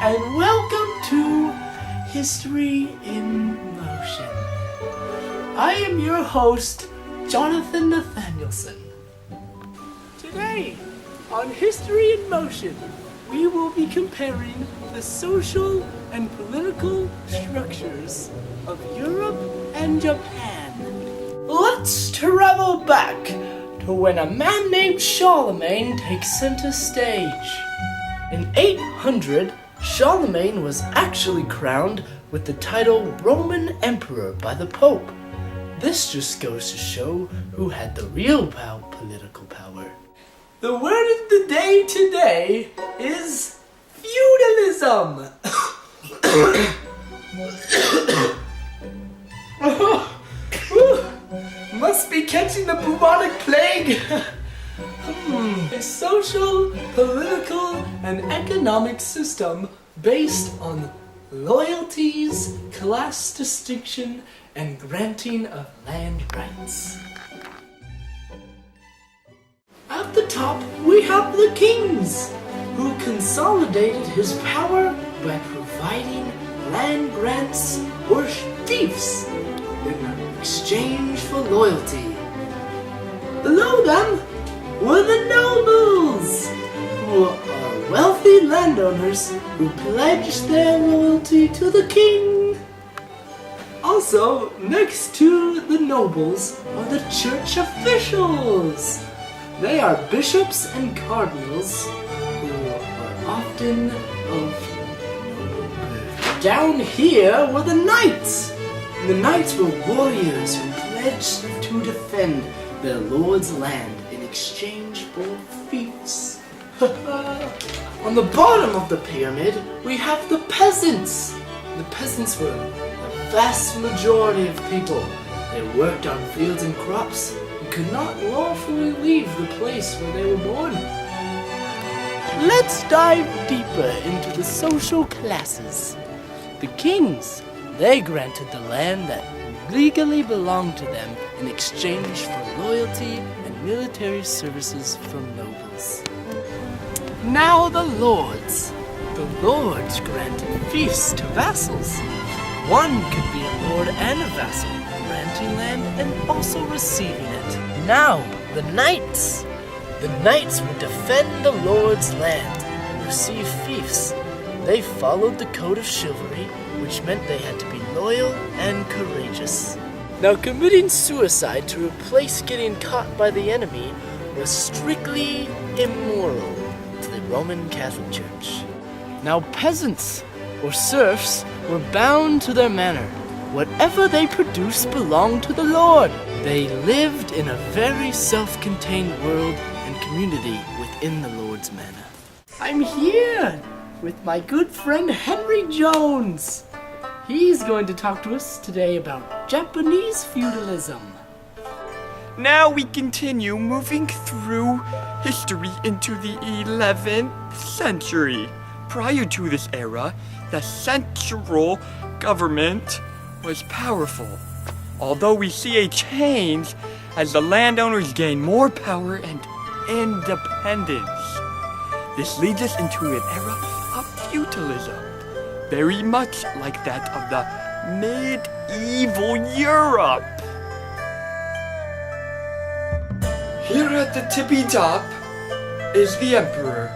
and welcome to History in Motion. I am your host, Jonathan Nathanielson. Today, on History in Motion, we will be comparing the social and political structures of Europe and Japan. Let's travel back to when a man named Charlemagne takes center stage. In 800, Charlemagne was actually crowned with the title Roman Emperor by the Pope. This just goes to show who had the real political power. The word of the day today is feudalism. Must be catching the bubonic plague. A social, political, and economic system based on loyalties, class distinction, and granting of land rights. At the top, we have the kings, who consolidated his power by providing land grants or fiefs in exchange for loyalty. Below them were the nobles, who are wealthy landowners who pledged their loyalty to the king. Also, next to the nobles are the church officials. They are bishops and cardinals who are often of noble birth. Down here were the knights. The knights were warriors who pledged to defend their lord's land in exchange for fiefs. On the bottom of the pyramid, we have the peasants. The peasants were the vast majority of people. They worked on fields and crops and could not lawfully leave the place where they were born. Let's dive deeper into the social classes. The kings, they granted the land that legally belonged to them in exchange for loyalty and military services from nobles. Now the lords. The lords granted fiefs to vassals. One could be a lord and a vassal, granting land and also receiving it. Now the knights. The knights would defend the lord's land and receive fiefs. They followed the code of chivalry, which meant they had to be loyal and courageous. Now, committing suicide to replace getting caught by the enemy was strictly immoral to the Roman Catholic Church. Now, peasants or serfs were bound to their manor. Whatever they produced belonged to the Lord. They lived in a very self-contained world and community within the Lord's manor. I'm here with my good friend Henry Jones. He's going to talk to us today about Japanese feudalism. Now we continue moving through history into the 11th century. Prior to this era, the central government was powerful. Although we see a change as the landowners gain more power and independence. This leads us into an era of feudalism, very much like that of the medieval Europe. Here at the tippy top is the emperor,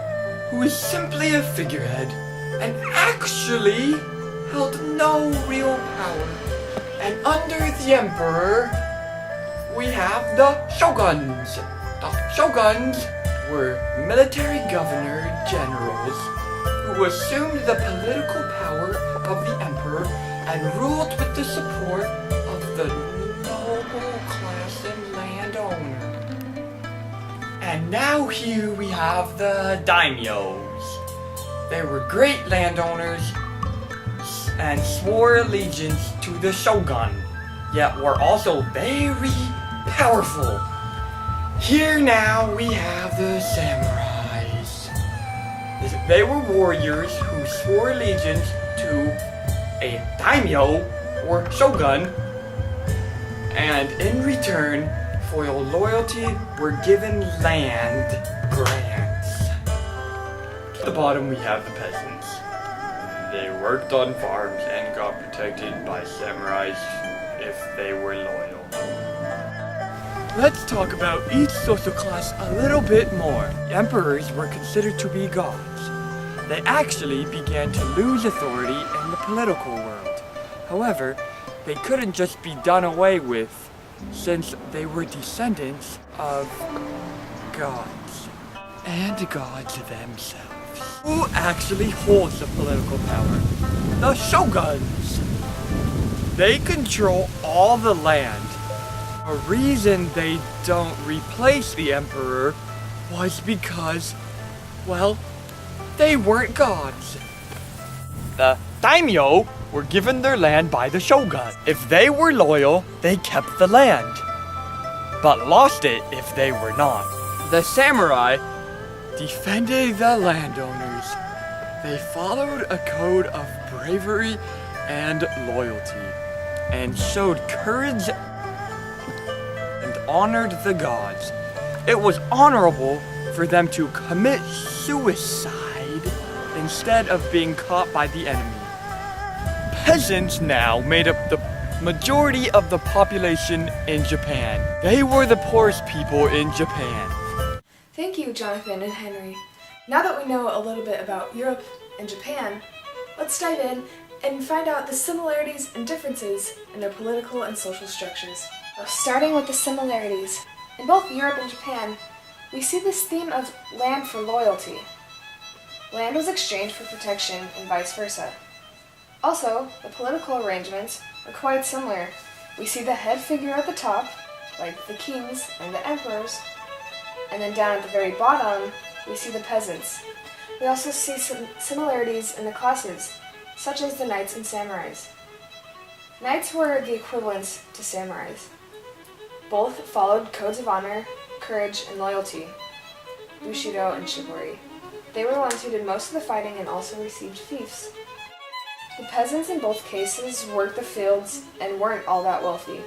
who is simply a figurehead and actually held no real power. And under the emperor, we have the shoguns. The shoguns were military governor generals who assumed the political power of the emperor and ruled with the support of the noble class and landowner. And now here we have the daimyos. They were great landowners and swore allegiance to the shogun, yet were also very powerful. Here now we have the samurais. They were warriors who swore allegiance to a daimyo or shogun, and in return for your loyalty were given land grants. At the bottom we have the peasants. they worked on farms and got protected by samurais if they were loyal. Let's talk about each social class a little bit more. Emperors were considered to be gods. They actually began to lose authority in the political world. However, they couldn't just be done away with, since they were descendants of gods. And gods themselves. Who actually holds the political power? The shoguns! They control all the land. A reason they don't replace the emperor was because, well, they weren't gods. The daimyo were given their land by the shogun. If they were loyal, they kept the land, but lost it if they were not. The samurai defended the landowners. They followed a code of bravery and loyalty, and showed courage and honored the gods. It was honorable for them to commit suicide instead of being caught by the enemy. Peasants now made up the majority of the population in Japan. They were the poorest people in Japan. Thank you, Jonathan and Henry. Now that we know a little bit about Europe and Japan, let's dive in and find out the similarities and differences in their political and social structures. Starting with the similarities, in both Europe and Japan, we see this theme of land for loyalty. Land was exchanged for protection and vice versa. Also, the political arrangements are quite similar. We see the head figure at the top, like the kings and the emperors, and then down at the very bottom, we see the peasants. We also see some similarities in the classes, such as the knights and samurais. Knights were the equivalents to samurais. Both followed codes of honor, courage, and loyalty, Bushido and Chivalry. They were the ones who did most of the fighting and also received fiefs. The peasants in both cases worked the fields and weren't all that wealthy.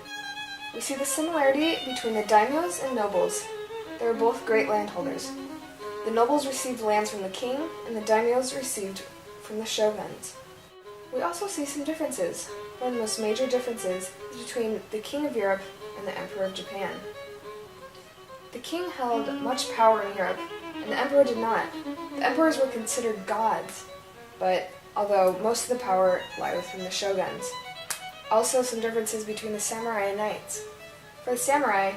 We see the similarity between the daimyos and nobles. They were both great landholders. The nobles received lands from the king, and the daimyos received from the shoguns. We also see some differences. One of the most major differences is between the king of Europe and the emperor of Japan. The king held much power in Europe, and the emperor did not. The emperors were considered gods, but although most of the power lied within the shoguns. Also some differences between the samurai and knights. For the samurai,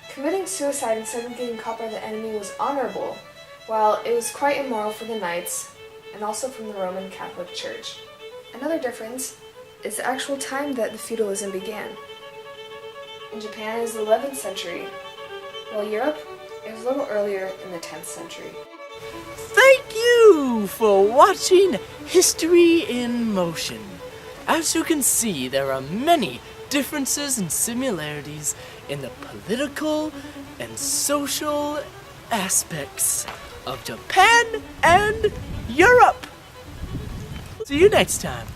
committing suicide instead of getting caught by the enemy was honorable, while it was quite immoral for the knights, and also from the Roman Catholic Church. Another difference is the actual time that the feudalism began. In Japan it was the 11th century, while Europe, it was a little earlier in the 10th century. Thank you for watching History in Motion. As you can see, there are many differences and similarities in the political and social aspects of Japan and Europe. See you next time.